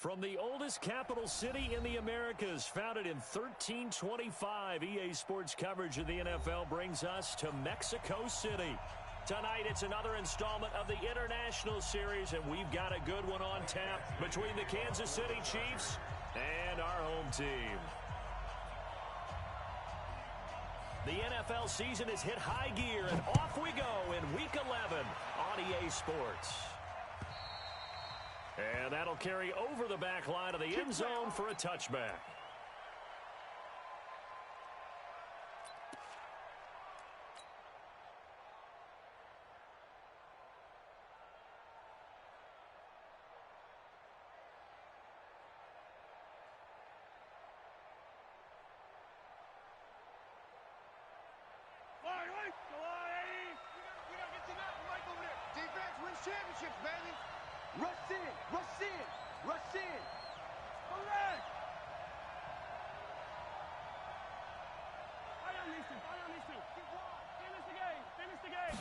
From the oldest capital city in the Americas, founded in 1325, EA Sports coverage of the NFL brings us to Mexico City. Tonight, it's another installment of the International Series, and we've got a good one on tap between the Kansas City Chiefs and our home team. The NFL season has hit high gear, and off we go in Week 11 on EA Sports. And that'll carry over the back line of the end zone for a touchback. Championships, baby. Rush in, rush in, rush in. Correct. Finish the game.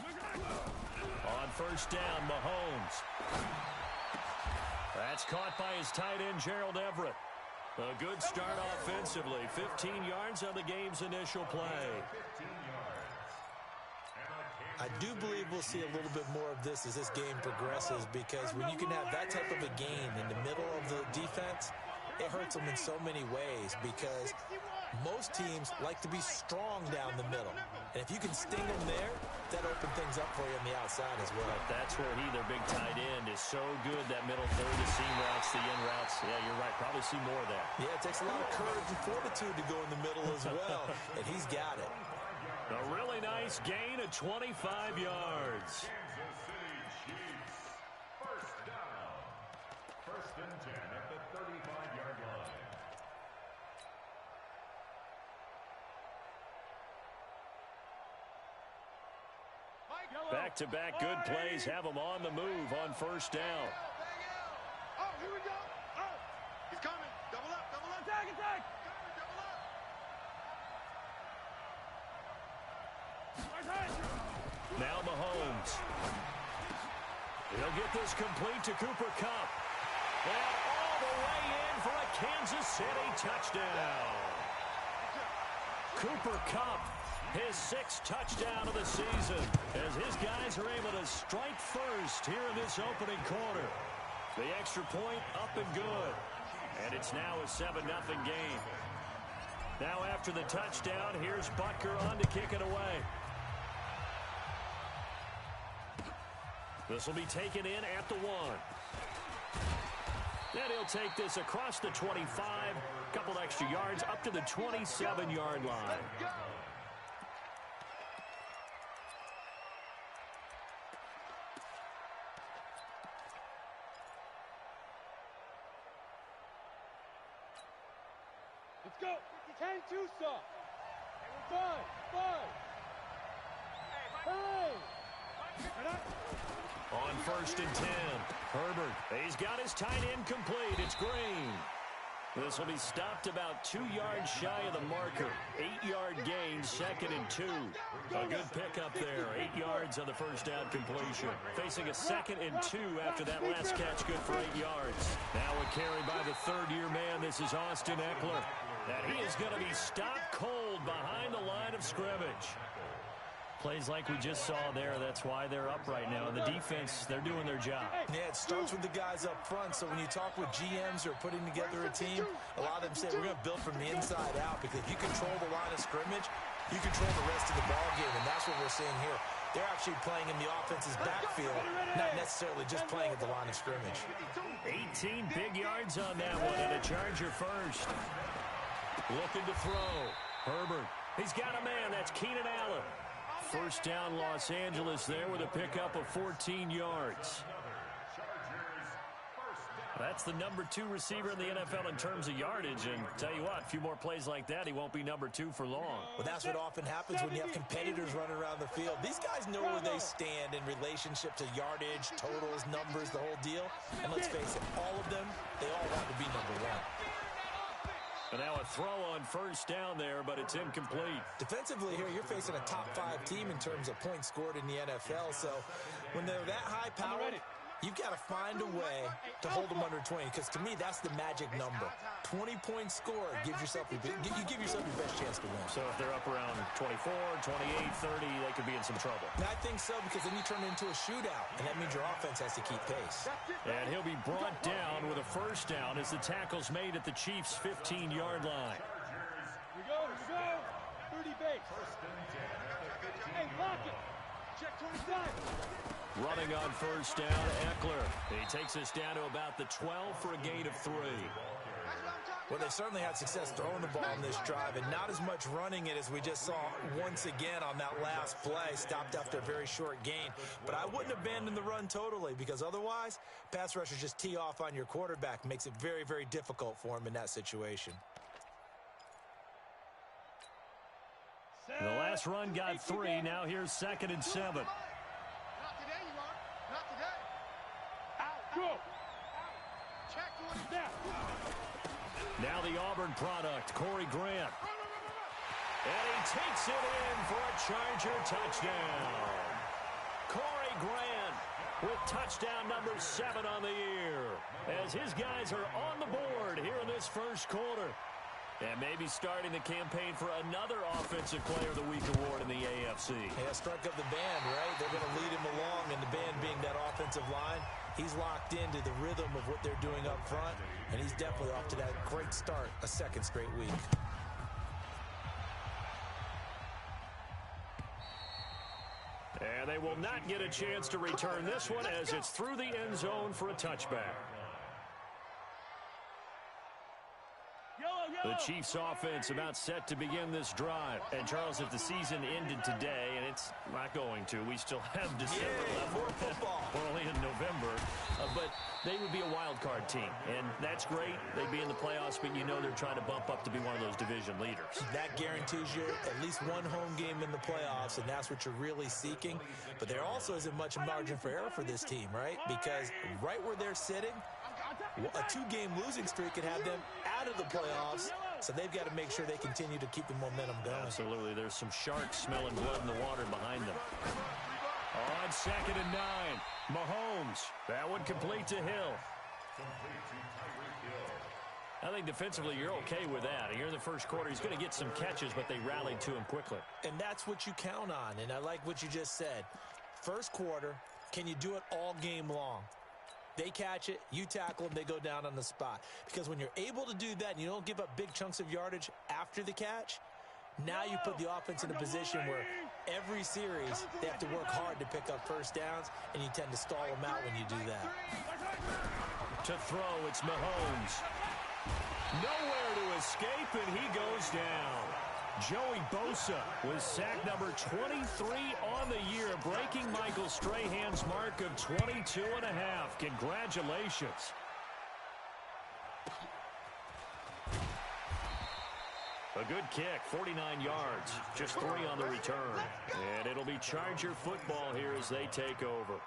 On first down, Mahomes. That's caught by his tight end, Gerald Everett. A good start offensively. 15 yards on the game's initial play. I do believe we'll see a little bit more of this as this game progresses, because when you can have that type of a game in the middle of the defense, it hurts them in so many ways, because most teams like to be strong down the middle. And if you can sting them there, that opens things up for you on the outside as well. That's where their big tight end, is so good, that middle third, the seam routes, the in routes. Yeah, you're right. Probably see more of that. Yeah, it takes a lot of courage and fortitude to go in the middle as well, and he's got it. A really nice gain of 25 yards. Kansas City Chiefs. First down. First and 10 at the 35-yard line. Back-to-back good plays have them on the move on first down. Oh, here we go. Oh, he's coming. Double up, double up. Attack, attack. Double up. Now Mahomes. He'll get this complete to Cooper Kupp. And all the way in for a Kansas City touchdown. Cooper Kupp, his 6th touchdown of the season, as his guys are able to strike first here in this opening quarter. The extra point up and good. And it's now a 7-0 game. Now after the touchdown, here's Butker on to kick it away. This will be taken in at the 1. Then he'll take this across the 25, couple extra yards up to the 27-yard line. Let's go. 10-2 stop. 5. Hey. On first and 10, Herbert. He's got his tight end complete. It's Green. This will be stopped about 2 yards shy of the marker. 8-yard gain, 2nd and 2. A good pickup there. 8 yards on the first down completion. Facing a 2nd and 2 after that last catch, good for 8 yards. Now a carry by the third-year man. This is Austin Eckler. And he is going to be stopped cold behind the line of scrimmage. Plays like we just saw there, that's why they're up right now. And the defense, they're doing their job. Yeah, it starts with the guys up front. So when you talk with GMs who are putting together a team, a lot of them say we're going to build from the inside out, because if you control the line of scrimmage, you control the rest of the ball game, and that's what we're seeing here. They're actually playing in the offense's backfield, not necessarily just playing at the line of scrimmage. 18 big yards on that one, and a Charger first. Looking to throw. Herbert. He's got a man. That's Keenan Allen. First down, Los Angeles there with a pickup of 14 yards. That's the number 2 receiver in the NFL in terms of yardage. And tell you what, a few more plays like that, he won't be number 2 for long. Well, that's what often happens when you have competitors running around the field. These guys know where they stand in relationship to yardage, totals, numbers, the whole deal. And let's face it, all of them, they all want to be number 1. And now a throw on first down there, but it's incomplete. Defensively here, you're facing a top 5 team in terms of points scored in the NFL. So when they're that high powered, You've got to find a way to hold them under 20, because to me, that's the magic number. 20 points scored gives yourself you give yourself your best chance to win. So if they're up around 24, 28, 30, they could be in some trouble. And I think so, because then you turn it into a shootout, and that means your offense has to keep pace. And he'll be brought down with a first down as the tackle's made at the Chiefs' 15-yard line. Here we go. 30 base. Hey, block it. Check 27. Running on first down, Eckler. He takes us down to about the 12 for a gain of 3. Well, they certainly had success throwing the ball in this drive, and not as much running it as we just saw once again on that last play. Stopped after a very short gain. But I wouldn't abandon the run totally, because otherwise, pass rushers just tee off on your quarterback. Makes it very, very difficult for him in that situation. The last run got 3. Now here's 2nd and 7. Not today, you are. Not today. Out. Go. Check 20 down. Now the Auburn product, Corey Grant. And he takes it in for a Charger touchdown. Corey Grant with touchdown number 7 on the year, as his guys are on the board here in this first quarter. And maybe starting the campaign for another Offensive Player of the Week award in the AFC. Yeah, strike up the band, right? They're going to lead him along, and the band being that offensive line, he's locked into the rhythm of what they're doing up front, and he's definitely off to that great start, a second straight week. And they will not get a chance to return this one as it's through the end zone for a touchback. The Chiefs offense about set to begin this drive. And, Charles, if the season ended today, and it's not going to, we still have December left. More football. We're only in November. But they would be a wild card team. And that's great. They'd be in the playoffs, but you know they're trying to bump up to be one of those division leaders. That guarantees you at least one home game in the playoffs, and that's what you're really seeking. But there also isn't much margin for error for this team, right? Because right where they're sitting, a 2-game losing streak could have them out of the playoffs, so they've got to make sure they continue to keep the momentum going. Absolutely. There's some sharks smelling blood in the water behind them. On 2nd and 9, Mahomes. That one complete to Hill. I think defensively you're okay with that. Here in the first quarter, he's going to get some catches, but they rallied to him quickly. And that's what you count on, and I like what you just said. First quarter, can you do it all game long? They catch it, you tackle them, they go down on the spot. Because when you're able to do that and you don't give up big chunks of yardage after the catch, now you put the offense in a position where every series they have to work hard to pick up first downs, and you tend to stall them out when you do that. To throw, it's Mahomes. Nowhere to escape, and he goes down. Joey Bosa with sack number 23 on the year, breaking Michael Strahan's mark of 22 and a half. Congratulations. A good kick, 49 yards, just 3 on the return. And it'll be Charger football here as they take over.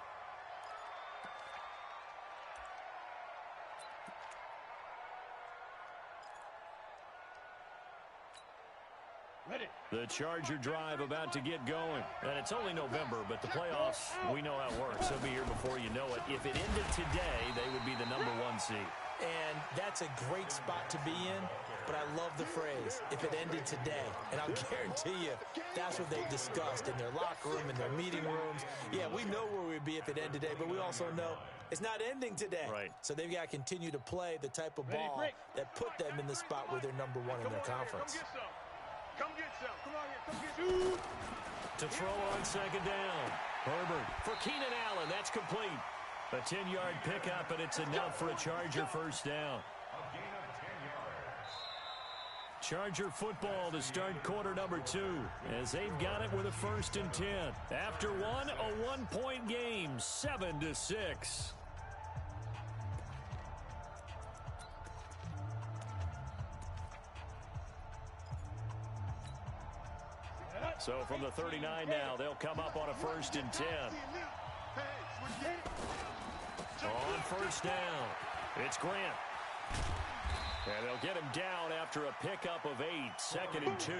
The Charger drive about to get going. And it's only November, but the playoffs, we know how it works. They'll be here before you know it. If it ended today, they would be the number 1 seed. And that's a great spot to be in, but I love the phrase, if it ended today. And I'll guarantee you, that's what they've discussed in their locker room, in their meeting rooms. Yeah, we know where we'd be if it ended today, but we also know it's not ending today. Right. So they've got to continue to play the type of ball that put them in the spot where they're number 1 in their conference. Come get some. Come on here. Come get some. To throw on 2nd down. Herbert for Keenan Allen. That's complete. A 10-yard pickup, and it's enough for a Charger first down. Charger football to start quarter number 2, as they've got it with a 1st and 10. After one, a 1-point game, 7-6. So from the 39 now, they'll come up on a 1st and 10. On first down, it's Grant. And they'll get him down after a pickup of 8, 2nd and 2.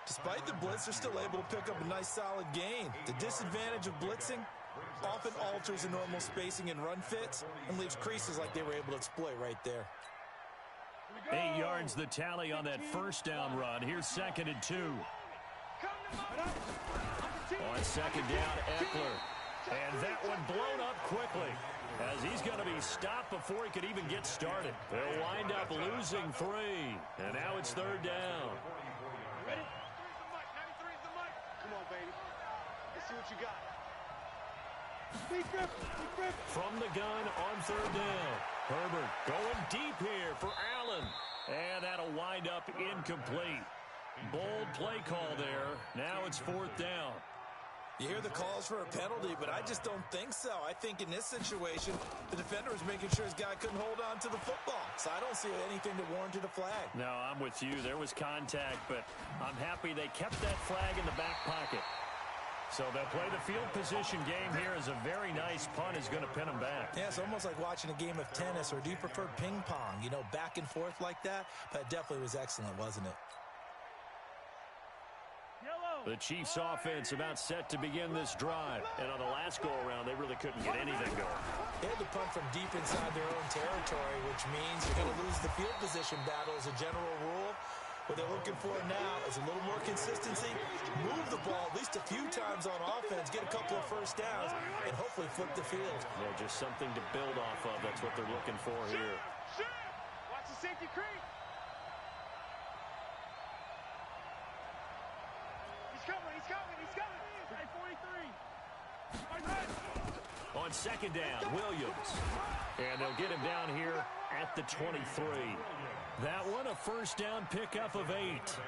Despite the blitz, they're still able to pick up a nice solid gain. The disadvantage of blitzing, often alters the normal spacing and run fits and leaves creases like they were able to exploit right there. 8 yards the tally on that first down run. Here's 2nd and 2. On 2nd down, Eckler. And that one blown up quickly as he's going to be stopped before he could even get started. They'll wind up losing 3. And now it's 3rd down. Ready? 93 is the mic. Come on, baby. Let's see what you got. From the gun on 3rd down. Herbert going deep here for Allen. And that'll wind up incomplete. Bold play call there. Now it's 4th down. You hear the calls for a penalty, but I just don't think so. I think in this situation, the defender was making sure his guy couldn't hold on to the football. So I don't see anything that warranted a flag. No, I'm with you. There was contact, but I'm happy they kept that flag in the back pocket. So they'll play the field position game here as a very nice punt is going to pin them back. Yeah, it's almost like watching a game of tennis, or do you prefer ping pong? You know, back and forth like that? That definitely was excellent, wasn't it? The Chiefs offense about set to begin this drive. And on the last go-around, they really couldn't get anything going. They had to punt from deep inside their own territory, which means you're going to lose the field position battle as a general rule. What they're looking for now is a little more consistency, move the ball at least a few times on offense, get a couple of first downs, and hopefully flip the field. Yeah, just something to build off of. That's what they're looking for here. Watch the safety creep. He's coming. 43. On 2nd down, Williams. And they'll get him down here at the 23. That one a first down pickup of 8.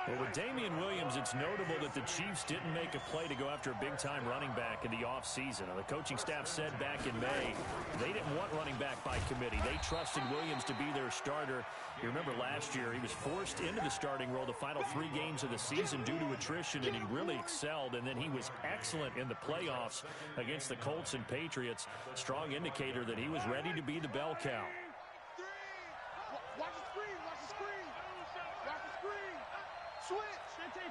Well, with Damian Williams, it's notable that the Chiefs didn't make a play to go after a big-time running back in the offseason. The coaching staff said back in May they didn't want running back by committee. They trusted Williams to be their starter. You remember last year he was forced into the starting role the final 3 games of the season due to attrition, and he really excelled. And then he was excellent in the playoffs against the Colts and Patriots. Strong indicator that he was ready to be the bell cow. Watch the screen. Watch the screen. Watch the screen. Switch. 15.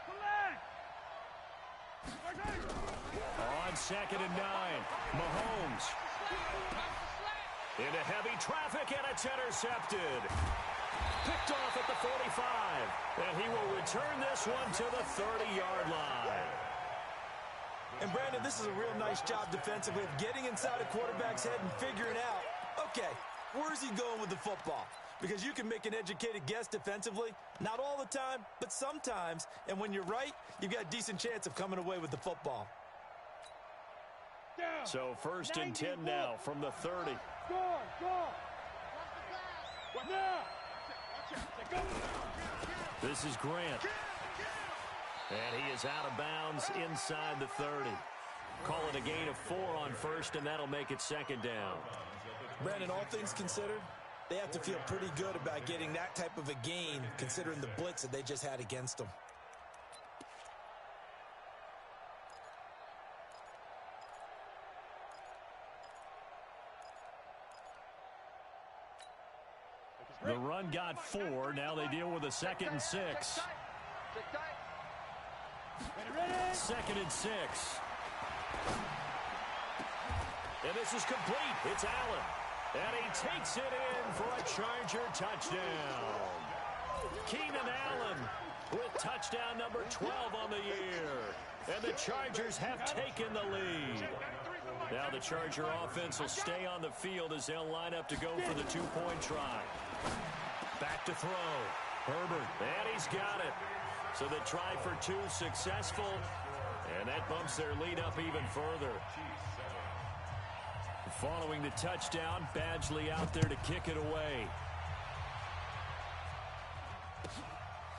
Come back. On 2nd and 9, Mahomes. Into heavy traffic, and it's intercepted. Picked off at the 45. And he will return this one to the 30-yard line. And, Brandon, this is a real nice job defensively of getting inside a quarterback's head and figuring out, okay, where's he going with the football? Because you can make an educated guess defensively, not all the time, but sometimes. And when you're right, you've got a decent chance of coming away with the football. So 1st and 10 now from the 30. This is Grant. And he is out of bounds inside the 30. Call it a gain of 4 on 1st, and that'll make it 2nd down. Brandon, all things considered, they have to feel pretty good about getting that type of a gain, considering the blitz that they just had against them. The run got 4. Now they deal with a 2nd and 6. 2nd and 6. And this is complete. It's Allen. And he takes it in for a Charger touchdown. Keenan Allen with touchdown number 12 on the year. And the Chargers have taken the lead. Now the Charger offense will stay on the field as they'll line up to go for the 2-point try. Back to throw. Herbert. And he's got it. So the try for 2 successful. And that bumps their lead up even further. Following the touchdown, Badgley out there to kick it away.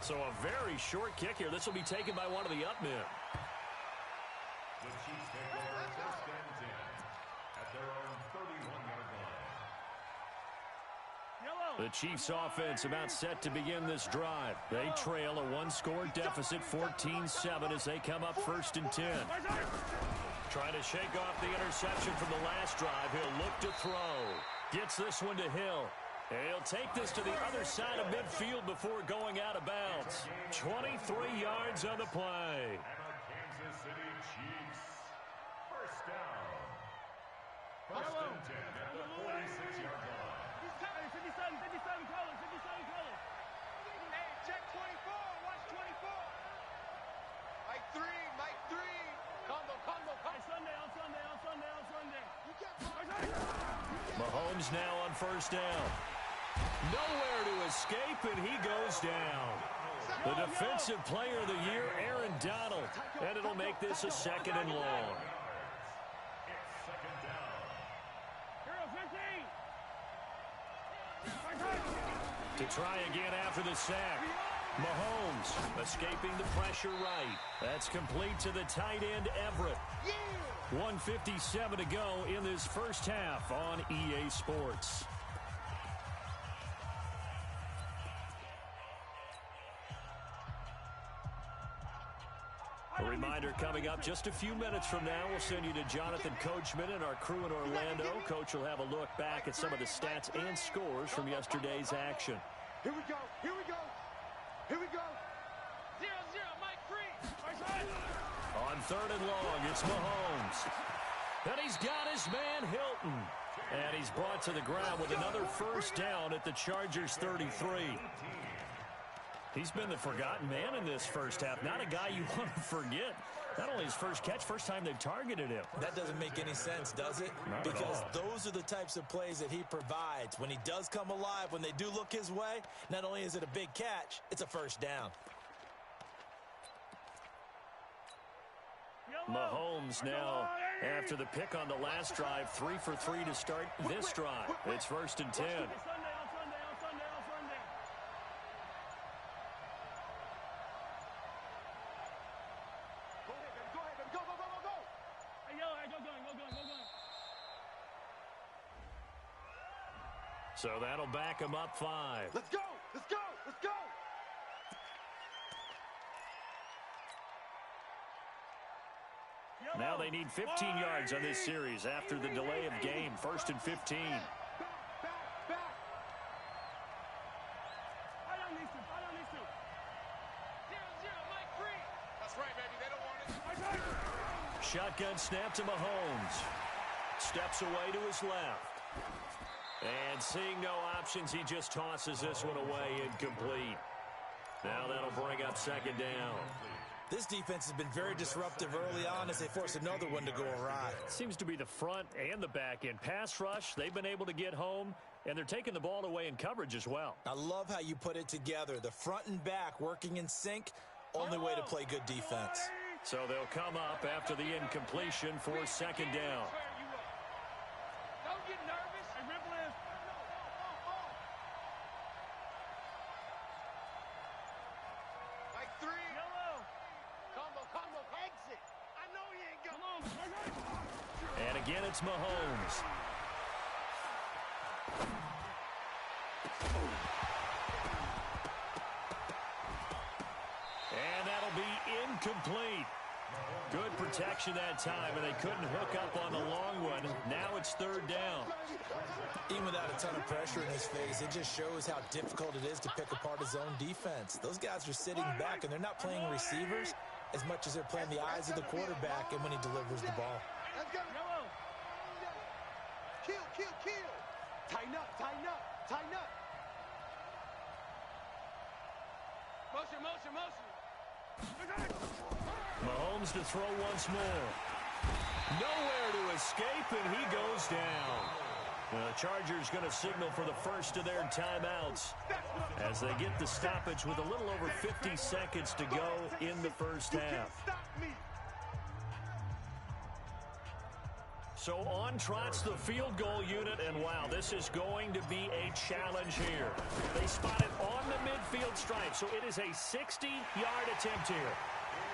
So a very short kick here. This will be taken by one of the up men. The Chiefs take over 1st and 10 at their own 31-yard line. The Chiefs offense about set to begin this drive. They trail a 1-score deficit, 14-7, as they come up 1st and 10. Trying to shake off the interception from the last drive. He'll look to throw. Gets this one to Hill. He'll take this to the other side of midfield before going out of bounds. 23 yards on the play. And our Kansas City Chiefs, first down. First and 10 at the 46-yard line. 57 colors. Hey, check 24. Watch 24. Mike 3. Combo. Sunday. You get Mahomes now on first down. Nowhere to escape, and he goes down. The defensive player of the year, Aaron Donald. And it'll make this a second and long. It's second down. To try again after the sack. Mahomes escaping the pressure right. That's complete to the tight end, Everett. 1:57 to go in this first half on EA Sports. A reminder coming up just a few minutes from now. We'll send you to Jonathan Coachman and our crew in Orlando. Coach will have a look back at some of the stats and scores from yesterday's action. Here we go. 0-0, Mike 3. On third and long, it's Mahomes. And he's got his man, Hilton. And he's brought to the ground with another first down at the Chargers' 33. He's been the forgotten man in this first half. Not a guy you want to forget. Not only his first catch, first time they've targeted him. That doesn't make any sense, does it? Not because at all. those are the types of plays that he provides. When he does come alive, when they do look his way, not only is it a big catch, it's a first down. Mahomes now, after the pick on the last drive, 3 for 3 to start this drive. It's first and 10. So that'll back him up 5. Let's go. Now they need 15 yards on this series after the delay of game. First and 15. Back. I don't need to. 0-0, Mike 3. That's right, baby. They don't want it. Shotgun snap to Mahomes. Steps away to his left. And seeing no options, he just tosses this one away, incomplete. Now that'll bring up second down. This defense has been very disruptive early on as they force another one to go awry. Seems to be the front and the back end. Pass rush, they've been able to get home, and they're taking the ball away in coverage as well. I love how you put it together. The front and back working in sync, only way to play good defense. So they'll come up after the incompletion for second down. Don't get nervous. Hey, Ripple is. Mike 3. Yellow. Combo. Exit. I know he ain't got. Come on. And again, it's Mahomes. And that'll be incomplete. Good protection that time, and they couldn't hook up on the long one. Now it's third down. Even without a ton of pressure in his face, it just shows how difficult it is to pick apart his own defense. Those guys are sitting back, and they're not playing receivers as much as they're playing the eyes of the quarterback and when he delivers the ball. Let's go. Kill. Tighten up. Motion. Mahomes to throw once more. Nowhere to escape, and he goes down. The Chargers going to signal for the first of their timeouts as they get the stoppage with a little over 50 seconds to go in the first half. So on trots the field goal unit, and wow, this is going to be a challenge here. They spot it on the midfield stripe, so it is a 60-yard attempt here.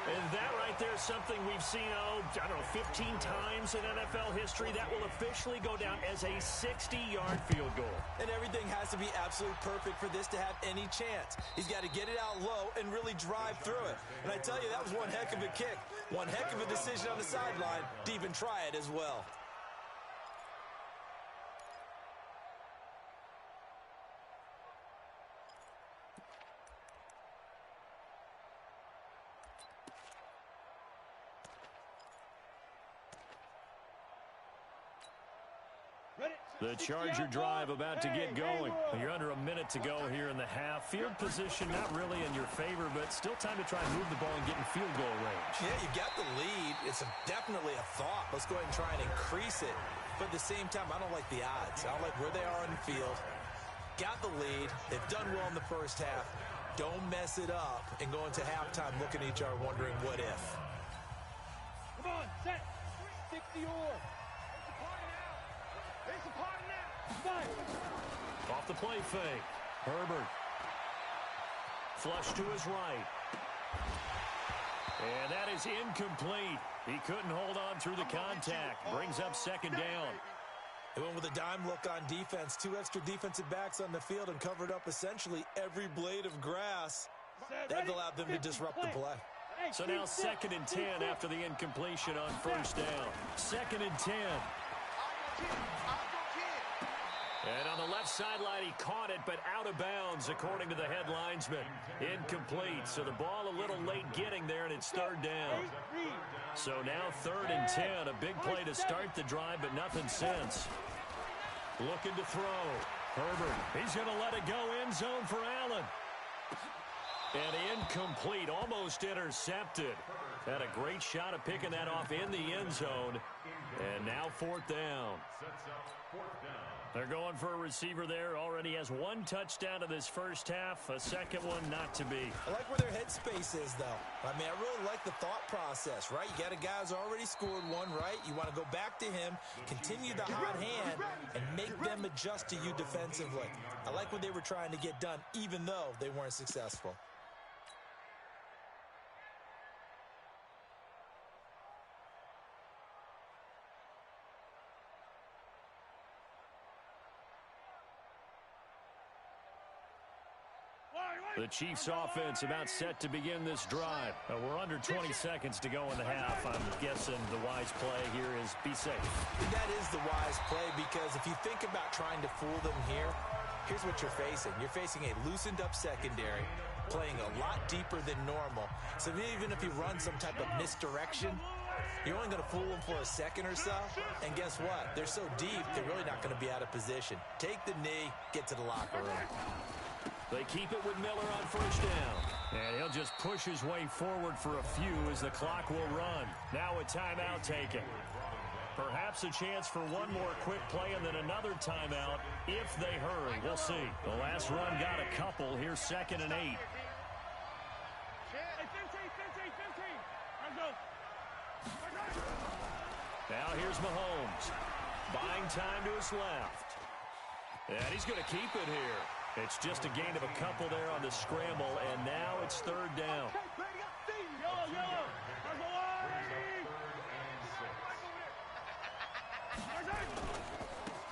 And that right there is something we've seen, 15 times in NFL history. That will officially go down as a 60-yard field goal. And everything has to be absolutely perfect for this to have any chance. He's got to get it out low and really drive through it. And I tell you, that was one heck of a kick. One heck of a decision on the sideline to even try it as well. The Charger drive about to get going. You're under a minute to go here in the half. Field position not really in your favor, but still time to try and move the ball and get in field goal range. Yeah, you got the lead. It's definitely a thought. Let's go ahead and try and increase it. But at the same time, I don't like the odds. I don't like where they are on the field. Got the lead. They've done well in the first half. Don't mess it up and go into halftime looking at each other wondering what if. Come on, set. 60 or. Off the play fake. Herbert. Flush to his right. And that is incomplete. He couldn't hold on through the contact. Brings up second down. They went with a dime look on defense. 2 extra defensive backs on the field and covered up essentially every blade of grass. That allowed them to disrupt the play. So now 2nd and 10 after the incompletion on first down. 2nd and 10. And on the left sideline, he caught it, but out of bounds, according to the head linesman. Incomplete, so the ball a little late getting there, and it's 3rd down. So now 3rd and 10, a big play to start the drive, but nothing since. Looking to throw. Herbert, he's going to let it go end zone for Allen. And incomplete, almost intercepted. Had a great shot at picking that off in the end zone. And now 4th down. They're going for a receiver there. Already has 1 touchdown in this first half. A second one not to be. I like where their headspace is, though. I mean, I really like the thought process, right? You got a guy who's already scored 1, right? You want to go back to him, continue the hot hand, and make them adjust to you defensively. I like what they were trying to get done, even though they weren't successful. The Chiefs offense about set to begin this drive. We're under 20 seconds to go in the half. I'm guessing the wise play here is be safe. That is the wise play, because if you think about trying to fool them here, here's what you're facing. You're facing a loosened up secondary, playing a lot deeper than normal. So even if you run some type of misdirection, you're only going to fool them for a second or so. And guess what? They're so deep, they're really not going to be out of position. Take the knee, get to the locker room. They keep it with Miller on first down. And he'll just push his way forward for a few as the clock will run. Now a timeout taken. Perhaps a chance for one more quick play and then another timeout if they hurry. We'll see. The last run got a couple. Here's 2nd and 8. Now here's Mahomes. Buying time to his left. And he's going to keep it here. It's just a gain of a couple there on the scramble, and now it's 3rd down.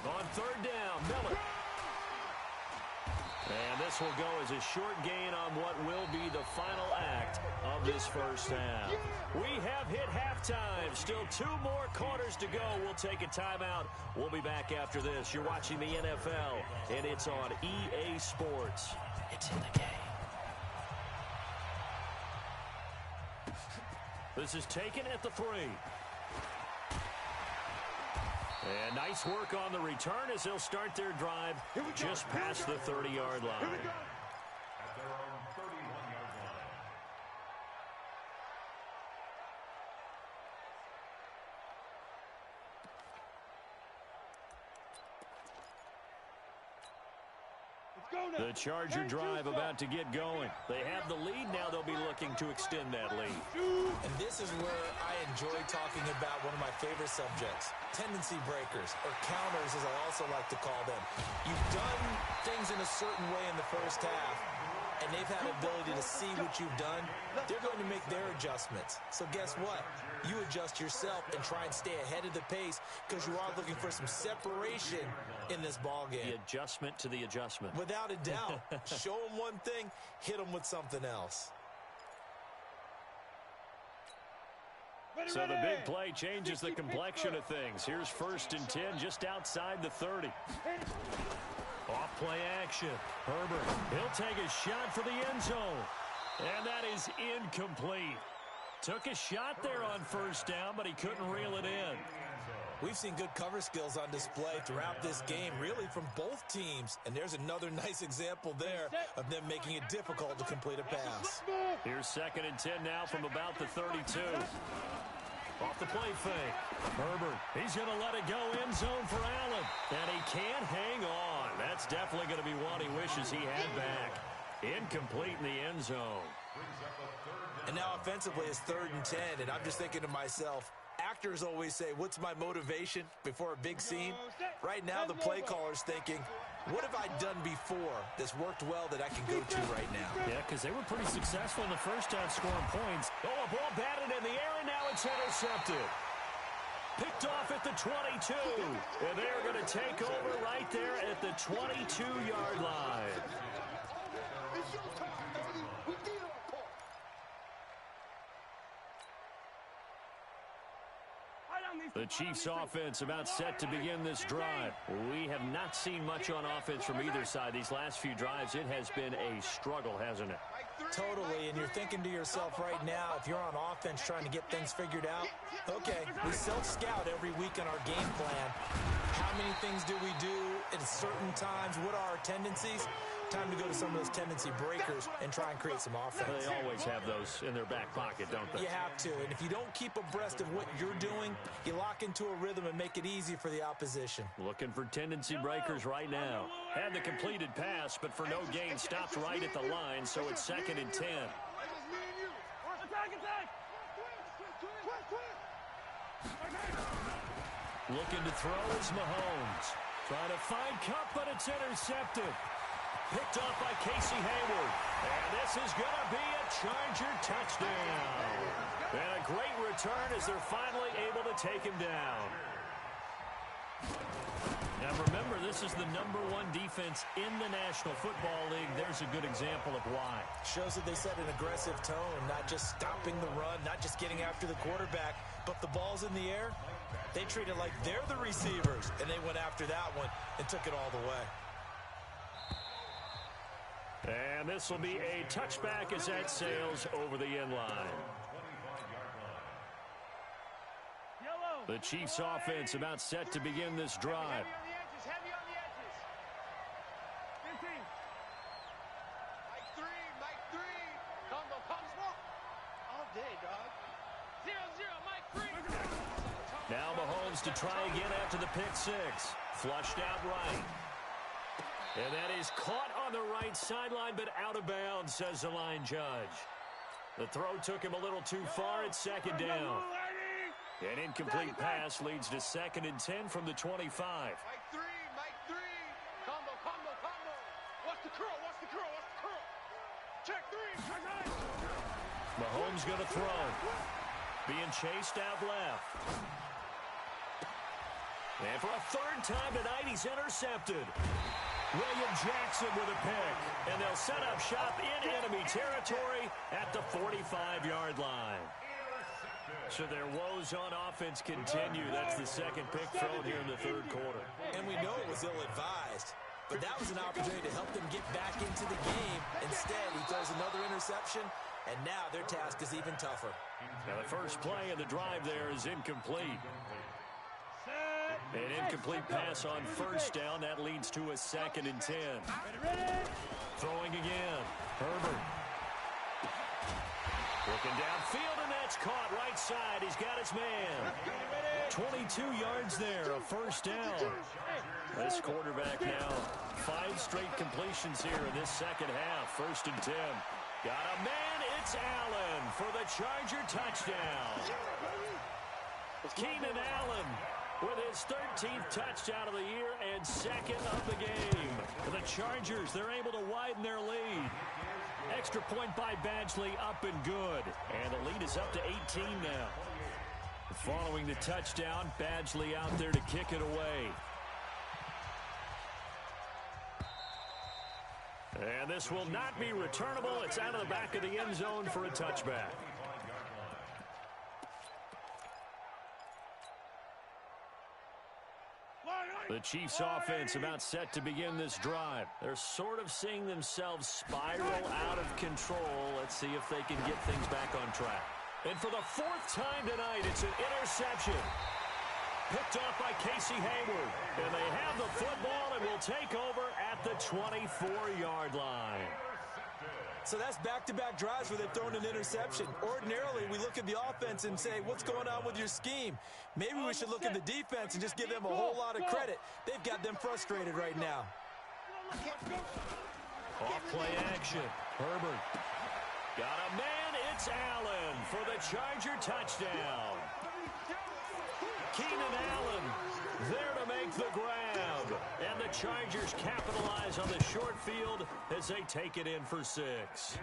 On 3rd down, Miller. And this will go as a short gain on what will be the final act of this first half. We have hit halftime. Still 2 more quarters to go. We'll take a timeout. We'll be back after this. You're watching the NFL, and it's on EA Sports. It's in the game. This is taken at the 3. And nice work on the return as they'll start their drive just past the 30-yard line. At their own 31-yard line. The Charger drive about to get going. They have the lead. Now they'll be looking to extend that lead. And this is where I enjoy talking about one of my favorite subjects, tendency breakers, or counters as I also like to call them. You've done things in a certain way in the first half, and they've had the ability to see what you've done. They're going to make their adjustments. So guess what? You adjust yourself and try and stay ahead of the pace, because you are looking for some separation in this ball game. The adjustment to the adjustment. Without a doubt. Show them one thing, hit them with something else. So the big play changes the complexion of things. Here's 1st and 10 just outside the 30. Off play action. Herbert, he'll take a shot for the end zone. And that is incomplete. Took a shot there on first down, but he couldn't reel it in. We've seen good cover skills on display throughout this game, really from both teams. And there's another nice example there of them making it difficult to complete a pass. Here's 2nd and 10 now from about the 32. Off the play fake. Herbert, he's going to let it go end zone for Allen. And he can't hang on. That's definitely going to be one he wishes he had back. Incomplete in the end zone. And now offensively it's 3rd and 10, and I'm just thinking to myself, actors always say, what's my motivation before a big scene? Right now the play caller's thinking, what have I done before that's worked well that I can go to right now? Yeah, because they were pretty successful in the first half scoring points. Oh, a ball batted in the air, and now it's intercepted. Picked off at the 22. And they're going to take over right there at the 22-yard line. It's your time, baby. We did our part. The Chiefs offense about set to begin this drive. We have not seen much on offense from either side. These last few drives, it has been a struggle, hasn't it? Totally, and you're thinking to yourself right now, if you're on offense trying to get things figured out, okay, we self-scout every week on our game plan. How many things do we do at certain times? What are our tendencies? Time to go to some of those tendency breakers and try and create some offense. They always have those in their back pocket, don't they? You have to, and if you don't keep abreast of what you're doing, you lock into a rhythm and make it easy for the opposition. Looking for tendency breakers right now. Had the completed pass, but for no gain, stopped right at the line, so it's 2nd and 10. Looking to throw is Mahomes. Trying to find Cup, but it's intercepted. Picked off by Casey Hayward. And this is going to be a Charger touchdown. And a great return as they're finally able to take him down. Now remember, this is the #1 defense in the National Football League. There's a good example of why. Shows that they set an aggressive tone, not just stopping the run, not just getting after the quarterback, but the ball's in the air. They treat it like they're the receivers, and they went after that one and took it all the way. And this will be a touchback as that sails over the end line. The Chiefs offense about set to begin this drive. Heavy on the edges. 15. Mike 3. Combo, smoke. All day, dog. 0-0, Mike 3. Now Mahomes to try again after the pick six. Flushed out right. And that is caught on the right sideline, but out of bounds, says the line judge. The throw took him a little too far. It's 2nd down. An incomplete pass leads to 2nd and 10 from the 25. Mike 3. Combo. What's the curl? Check 3. Mahomes going to throw. Being chased out left. And for a 3rd time tonight, he's intercepted. William Jackson with a pick. And they'll set up shop in enemy territory at the 45-yard line. So their woes on offense continue. That's the 2nd pick thrown here in the 3rd quarter. And we know it was ill-advised, but that was an opportunity to help them get back into the game. Instead, he throws another interception, and now their task is even tougher. Now the first play of the drive there is incomplete. An incomplete pass on 1st down. That leads to a 2nd and 10. Throwing again. Herbert. Looking downfield, and that's caught right side. He's got his man. 22 yards there, a 1st down. This quarterback now, 5 straight completions here in this 2nd half. 1st and 10. Got a man, it's Allen for the Charger touchdown. Keenan Allen with his 13th touchdown of the year and 2nd of the game. The Chargers, they're able to widen their lead. Extra point by Badgley, up and good. And the lead is up to 18 now. Following the touchdown, Badgley out there to kick it away. And this will not be returnable. It's out of the back of the end zone for a touchback. The Chiefs offense about set to begin this drive. They're sort of seeing themselves spiral out of control. Let's see if they can get things back on track. And for the 4th time tonight, it's an interception. Picked off by Casey Hayward. And they have the football and will take over at the 24-yard line. So that's back-to-back drives where they've thrown an interception. Ordinarily, we look at the offense and say, what's going on with your scheme? Maybe we should look at the defense and just give them a whole lot of credit. They've got them frustrated right now. Off play action. Herbert. Got a man. It's Allen for the Charger touchdown. Keenan Allen there to make the grab. And the Chargers capitalize on the short field as they take it in for 6.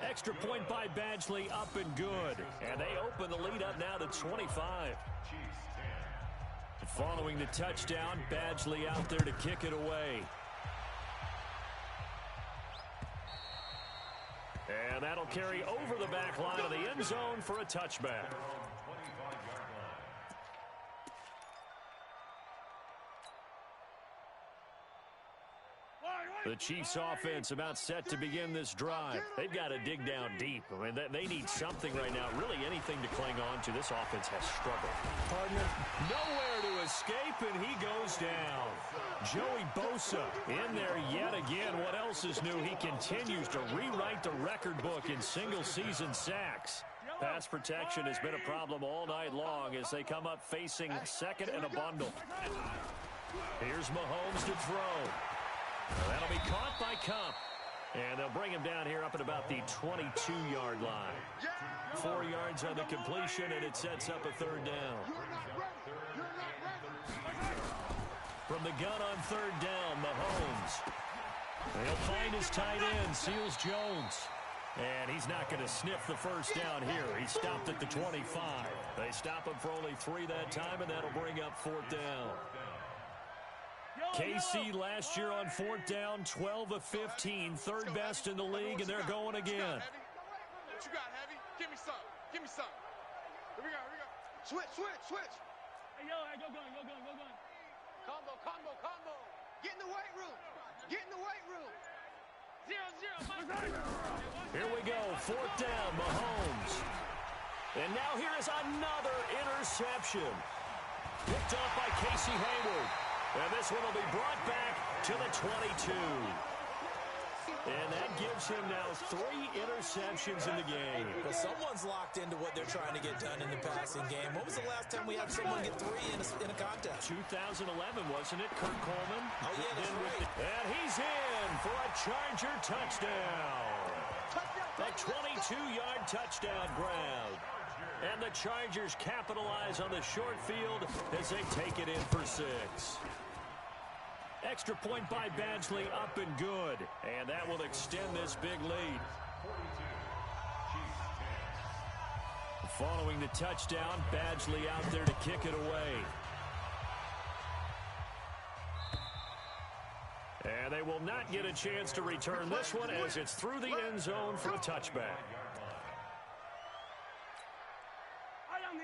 Extra point by Badgley, up and good. And they open the lead up now to 25. Following the touchdown, Badgley out there to kick it away. And that'll carry over the back line of the end zone for a touchback. The Chiefs offense about set to begin this drive. They've got to dig down deep. I mean, they need something right now, really anything to cling on to. This offense has struggled. Partner, nowhere to escape, and he goes down. Joey Bosa in there yet again. What else is new? He continues to rewrite the record book in single-season sacks. Pass protection has been a problem all night long as they come up facing second and a bundle. Here's Mahomes to throw. That'll be caught by Cup. And they'll bring him down here up at about the 22-yard line. 4 yards on the completion, and it sets up a third down. From the gun on third down, Mahomes. He'll find his tight end, Seals Jones. And he's not going to sniff the first down here. He stopped at the 25. They stop him for only 3 that time, and that'll bring up fourth down. KC last year on fourth down, 12 of 15, third best in the league, and they're going again. What you got, Heavy? Give me some. Give me some. Here we go, here we go. Switch. Hey, go gun. Combo. Get in the weight room. 0-0. Here we go, fourth down, Mahomes. And now here is another interception. Picked off by Casey Hayward. And this one will be brought back to the 22. And that gives him now 3 interceptions in the game. Well, someone's locked into what they're trying to get done in the passing game. When was the last time we had someone get 3 in a contest? 2011, wasn't it, Kurt Coleman? Oh, yeah, that's right. And he's in for a Charger touchdown. A 22-yard touchdown grab. And the Chargers capitalize on the short field as they take it in for 6. Extra point by Badgley, up and good. And that will extend this big lead. Following the touchdown, Badgley out there to kick it away. And they will not get a chance to return this one as it's through the end zone for a touchback.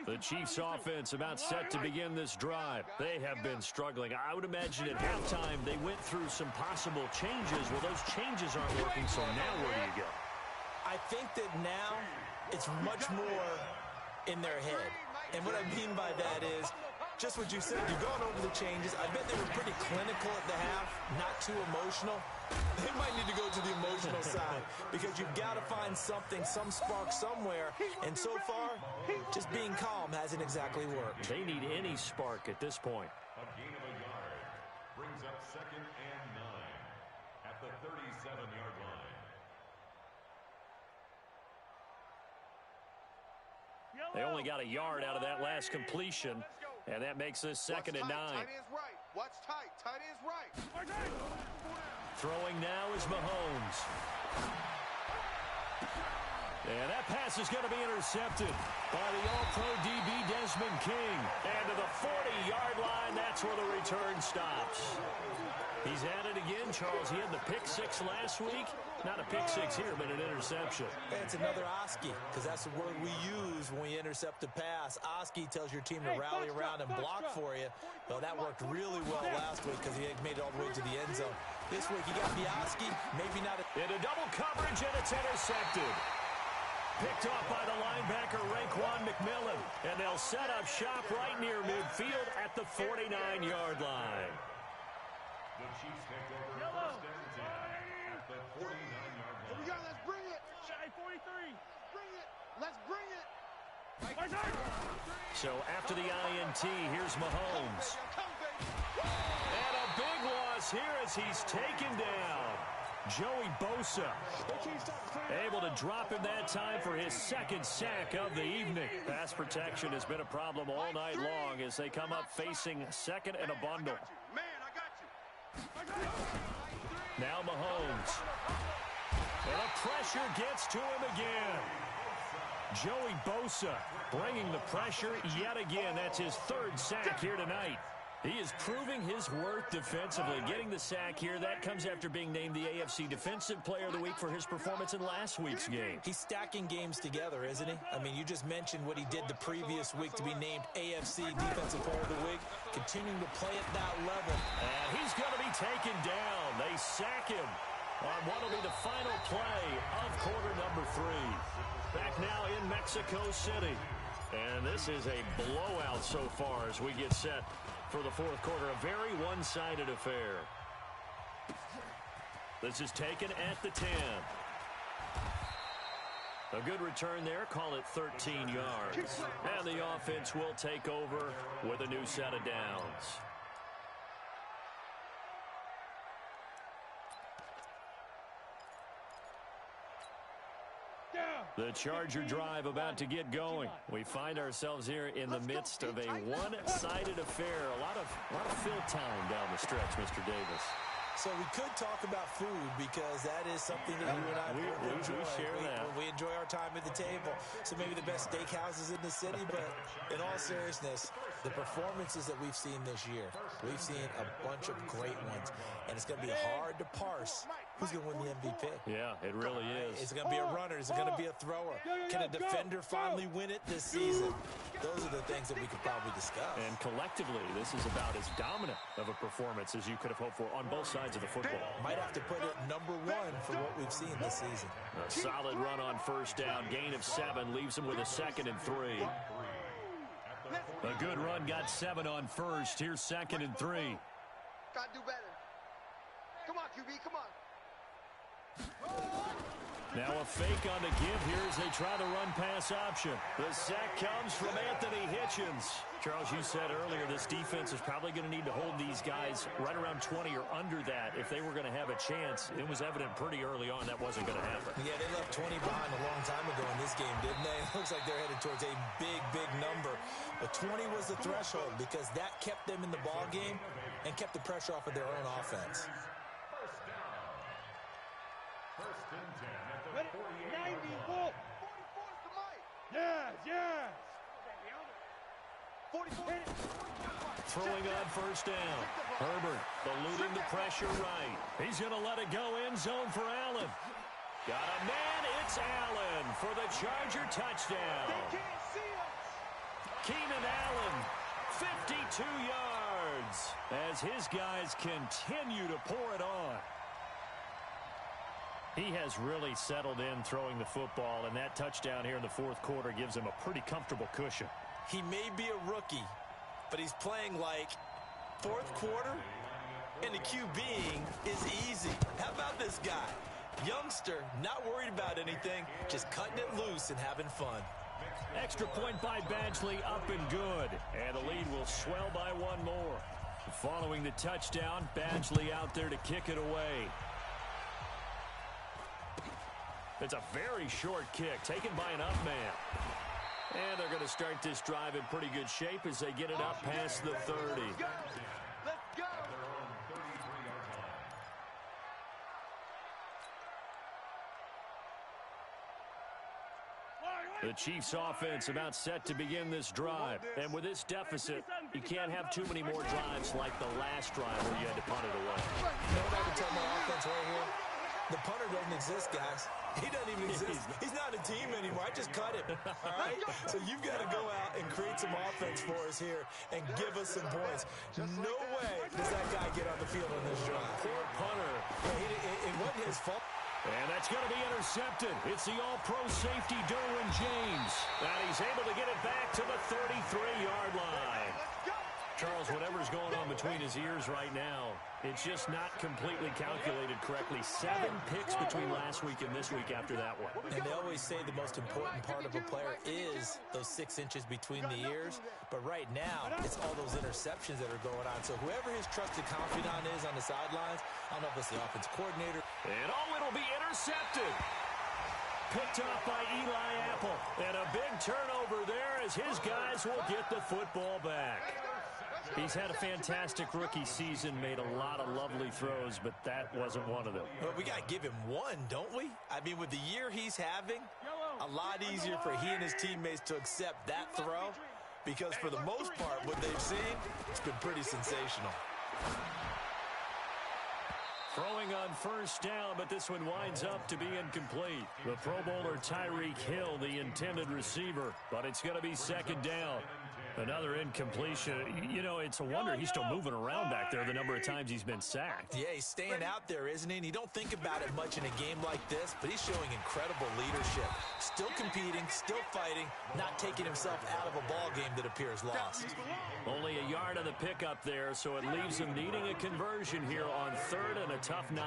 The Chiefs offense about set to begin this drive. They have been struggling. I would imagine at halftime they went through some possible changes. Well, those changes aren't working, so now where do you go? I think that now it's much more in their head. And what I mean by that is just what you said. You've gone over the changes. I bet they were pretty clinical at the half, not too emotional. They might need to go to the emotional side because you've got to find something, some spark somewhere. And so far, just being calm hasn't exactly worked. They need any spark at this point. A gain of a yard brings up 2nd and 9 at the 37-yard line. They only got a yard out of that last completion, and that makes this 2nd and 9. Tight end's right. What's tight? Tight end's right. Throwing now is Mahomes. And that pass is going to be intercepted by the All-Pro DB Desmond King. And to the 40-yard line, that's where the return stops. He's at it again, Charles. He had the pick 6 last week. Not a pick 6 here, but an interception. It's another Oski, because that's the word we use when we intercept a pass. Oski tells your team to rally around and block for you. Well, that worked really well last week because he made it all the way to the end zone. This week, you got the Oski, maybe not. Into double coverage, and it's intercepted. Picked off by the linebacker, Raekwon McMillan. And they'll set up shop right near midfield at the 49-yard line. The Chiefs take over first and 10 at the 49-yard line. Here we go. Let's bring it. Shy 43. Bring it. Let's bring it. So after the INT, here's Mahomes. Come, baby. And a big loss here as he's taken down. Joey Bosa able to drop him that time for his second sack of the evening. Pass protection has been a problem all night long as they come up facing second and a bundle. Man, I got you. Now Mahomes. And the pressure gets to him again. Joey Bosa bringing the pressure yet again. That's his third sack here tonight. He is proving his worth defensively, getting the sack here. That comes after being named the AFC Defensive Player of the Week for his performance in last week's game. He's stacking games together, isn't he? I mean, you just mentioned what he did the previous week to be named AFC Defensive Player of the Week, continuing to play at that level. And he's going to be taken down. They sack him on what will be the final play of quarter number 3. Back now in Mexico City. And this is a blowout so far as we get set for the fourth quarter. A very one-sided affair. This is taken at the 10. A good return there. Call it 13 yards. And the offense will take over with a new set of downs. The Charger drive about to get going. We find ourselves here in the midst of a one-sided affair. A lot of fill time down the stretch, Mr. Davis. So we could talk about food because that is something that you and I enjoy. We share that. We enjoy our time at the table. So maybe the best steakhouses in the city, but in all seriousness, the performances that we've seen this year, we've seen a bunch of great ones, and it's going to be hard to parse who's going to win the MVP. Yeah, it really is. Is it going to be a runner? Is it going to be a thrower? Can a defender finally win it this season? Those are the things that we could probably discuss. And collectively, this is about as dominant of a performance as you could have hoped for on both sides of the football. Might have to put it number 1 for what we've seen this season. A solid run on first down. Gain of 7 leaves him with a 2nd and 3. A good run got 7 on first. Here's 2nd and 3. Gotta do better. Come on, QB, come on. Now a fake on the give here as they try the run-pass option. The sack comes from Anthony Hitchens. Charles, you said earlier this defense is probably going to need to hold these guys right around 20 or under that if they were going to have a chance. It was evident pretty early on that wasn't going to happen. Yeah, they left 20 behind a long time ago in this game, didn't they? It looks like they're headed towards a big, big number. But 20 was the threshold because that kept them in the ball game and kept the pressure off of their own offense. First and 10 at the 48-yard 44 line. is the mic. Yes, yes. 44. Throwing on first down. Herbert eluding the pressure right. He's going to let it go end zone for Allen. Got a man. It's Allen for the Charger touchdown. They can't see us. Keenan Allen, 52 yards as his guys continue to pour it on. He has really settled in throwing the football, and that touchdown here in the fourth quarter gives him a pretty comfortable cushion. He may be a rookie, but he's playing like fourth quarter, and the QBing is easy. How about this guy? Youngster, not worried about anything, just cutting it loose and having fun. Extra point by Badgley, up and good. And the lead will swell by 1 more. Following the touchdown, Badgley out there to kick it away. It's a very short kick, taken by an up man. And they're going to start this drive in pretty good shape as they get it up past the 30. Let's go. The Chiefs offense about set to begin this drive. And with this deficit, you can't have too many more drives like the last drive where you had to punt it away. You know what I would tell my offense right here? The punter doesn't exist, guys. He doesn't even exist. He's not a team anymore. I just cut him. All right? So you've got to go out and create some offense for us here and give us some points. No way does that guy get on the field on this drive. Poor punter. It wasn't his fault. And that's going to be intercepted. It's the all-pro safety, Derwin James. And he's able to get it back to the 33-yard line. Charles, whatever's going on between his ears right now, it's just not completely calculated correctly. 7 picks between last week and this week after that one. And they always say the most important part of a player is those 6 inches between the ears. But right now, it's all those interceptions that are going on. So whoever his trusted confidant is on the sidelines, I don't know if it's the offensive coordinator. And it'll be intercepted. Picked off by Eli Apple. And a big turnover there as his guys will get the football back. He's had a fantastic rookie season, made a lot of lovely throws, but that wasn't one of them. Well, we got to give him one, don't we? I mean, with the year he's having, a lot easier for he and his teammates to accept that throw because for the most part, what they've seen, it's been pretty sensational. Throwing on first down, but this one winds up to be incomplete. The Pro Bowler Tyreek Hill, the intended receiver, but it's going to be second down. Another incompletion. You know, it's a wonder he's still moving around back there the number of times he's been sacked. Yeah, he's staying out there, isn't he? And you don't think about it much in a game like this, but he's showing incredible leadership. Still competing, still fighting, not taking himself out of a ball game that appears lost. Only a yard on the pickup there, so it leaves him needing a conversion here on 3rd and a tough 9.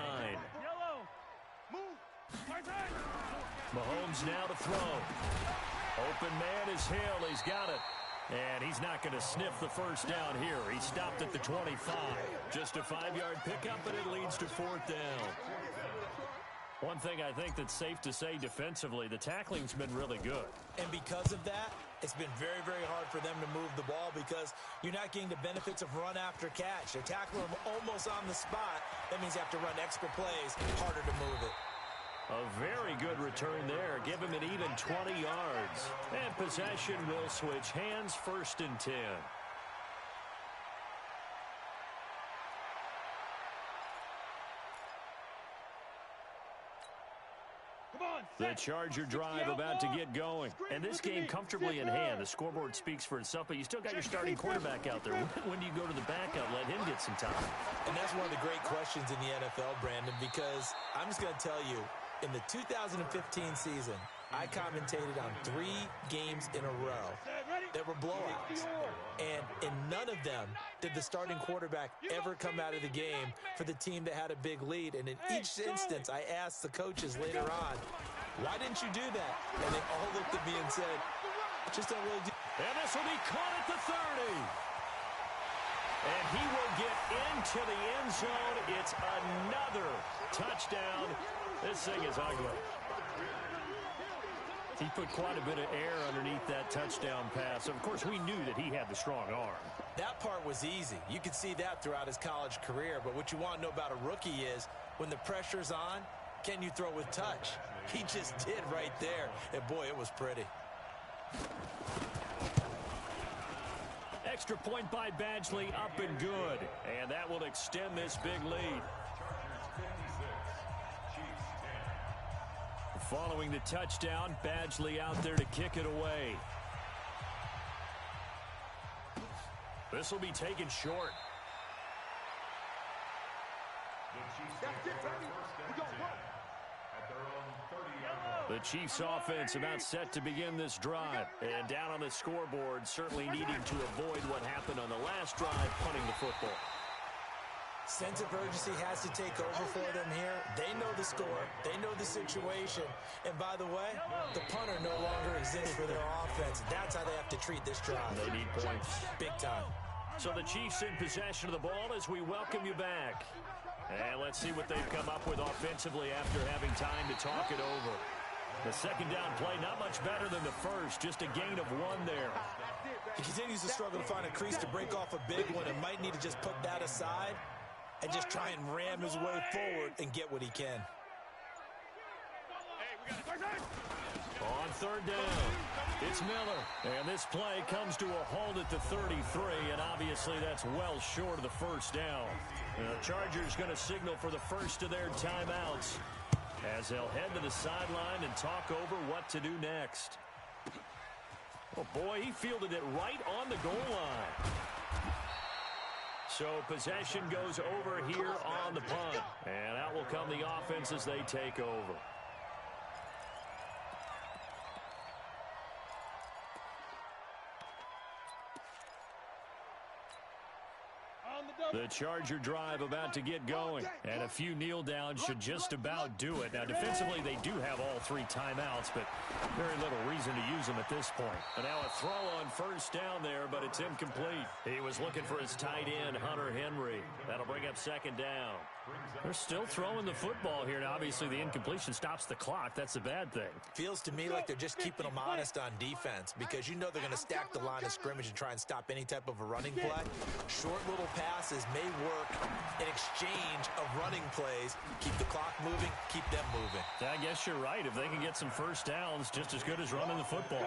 Mahomes now to throw. Open man is Hill. He's got it. And he's not going to sniff the first down here. He stopped at the 25. Just a 5-yard pickup, and it leads to 4th down. One thing I think that's safe to say defensively, the tackling's been really good. And because of that, it's been very, very hard for them to move the ball because you're not getting the benefits of run after catch. They're tackling them almost on the spot. That means you have to run extra plays, harder to move it. A very good return there. Give him an even 20 yards. And possession will switch hands, 1st and 10. The Charger drive about to get going. And this game comfortably in hand. The scoreboard speaks for itself, but you still got your starting quarterback out there. When do you go to the backup? Let him get some time. And that's one of the great questions in the NFL, Brandon, because I'm just going to tell you, in the 2015 season, I commentated on 3 games in a row that were blowouts. And in none of them did the starting quarterback ever come out of the game for the team that had a big lead. And in each instance, I asked the coaches later on, why didn't you do that? And they all looked at me and said, just don't really do. And this will be caught at the 30. And he will get into the end zone. It's another touchdown. This thing is ugly. He put quite a bit of air underneath that touchdown pass. Of course, we knew that he had the strong arm. That part was easy. You could see that throughout his college career. But what you want to know about a rookie is when the pressure's on, can you throw with touch? He just did right there. And, boy, it was pretty. Extra point by Badgley, up and good. And that will extend this big lead. Following the touchdown, Badgley out there to kick it away. This will be taken short. The Chiefs offense about set to begin this drive. And down on the scoreboard, certainly needing to avoid what happened on the last drive, punting the football. Sense of urgency has to take over for them here. They know the score. They know the situation. And by the way, the punter no longer exists for their offense. That's how they have to treat this drive. They need points. Big time. So the Chiefs in possession of the ball as we welcome you back. And let's see what they've come up with offensively after having time to talk it over. The second down play, not much better than the first. Just a gain of 1 there. He continues to struggle to find a crease to break off a big one and might need to just put that aside and just try and ram his way forward and get what he can. On 3rd down, it's Miller. And this play comes to a halt at the 33, and obviously that's well short of the first down. The Chargers going to signal for the first of their timeouts as they'll head to the sideline and talk over what to do next. Oh, boy, he fielded it right on the goal line. So possession goes over here on the punt. And out will come the offense as they take over. The Charger drive about to get going. And a few kneel downs should just about do it. Now, defensively, they do have all 3 timeouts, but very little reason to use them at this point. And now a throw on first down there, but it's incomplete. He was looking for his tight end, Hunter Henry. That'll bring up second down. They're still throwing the football here. Now, obviously, the incompletion stops the clock. That's the bad thing. Feels to me like they're just keeping them honest on defense because you know they're going to stack the line of scrimmage and try and stop any type of a running play. Short little passes may work in exchange of running plays. Keep the clock moving, keep them moving. I guess you're right. If they can get some first downs, just as good as running the football.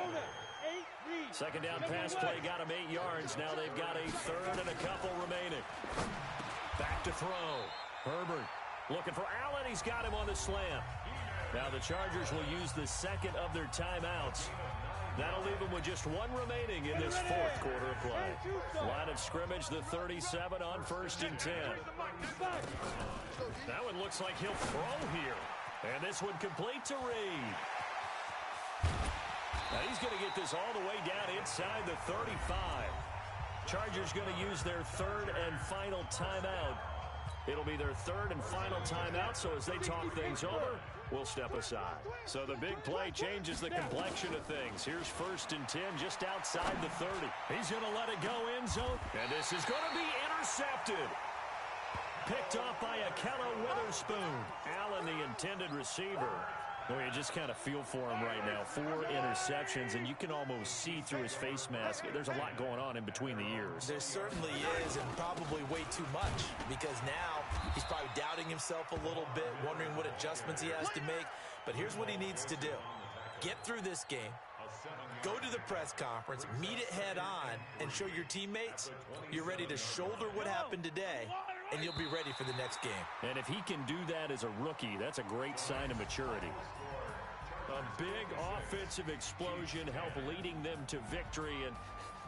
Second down pass play got them 8 yards. Now they've got a third and a couple remaining. Back to throw. Herbert looking for Allen. He's got him on the slant. Now the Chargers will use the second of their timeouts. That'll leave them with just 1 remaining in this 4th quarter of play. Line of scrimmage, the 37 on 1st and 10. That one looks like he'll throw here. And this one complete to Reed. Now he's going to get this all the way down inside the 35. Chargers going to use their 3rd and final timeout. It'll be their 3rd and final timeout, so as they talk things over, we'll step aside. So the big play changes the complexion of things. Here's 1st and 10 just outside the 30. He's going to let it go end zone, and this is going to be intercepted. Picked off by Akello Witherspoon. Allen, the intended receiver. Well, you just kind of feel for him right now. 4 interceptions, and you can almost see through his face mask. There's a lot going on in between the ears. There certainly is, and probably way too much, because now he's probably doubting himself a little bit, wondering what adjustments he has to make. But here's what he needs to do. Get through this game, go to the press conference, meet it head on, and show your teammates you're ready to shoulder what happened today, and you'll be ready for the next game. And if he can do that as a rookie, that's a great sign of maturity. A big offensive explosion helped leading them to victory, and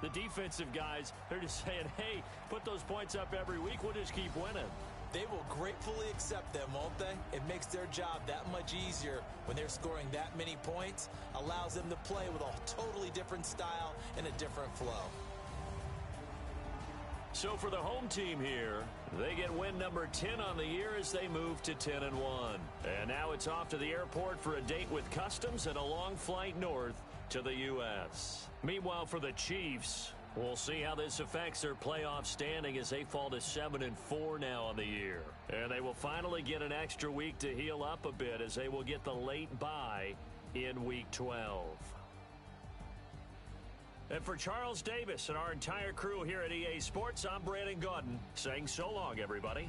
the defensive guys, they're just saying, hey, put those points up every week, we'll just keep winning. They will gratefully accept them, won't they? It makes their job that much easier when they're scoring that many points, allows them to play with a totally different style and a different flow. So for the home team here, they get win number 10 on the year as they move to 10-1. And now it's off to the airport for a date with Customs and a long flight north to the U.S. Meanwhile, for the Chiefs, we'll see how this affects their playoff standing as they fall to 7-4 now on the year. And they will finally get an extra week to heal up a bit as they will get the late bye in Week 12. And for Charles Davis and our entire crew here at EA Sports, I'm Brandon Gaudin saying so long, everybody.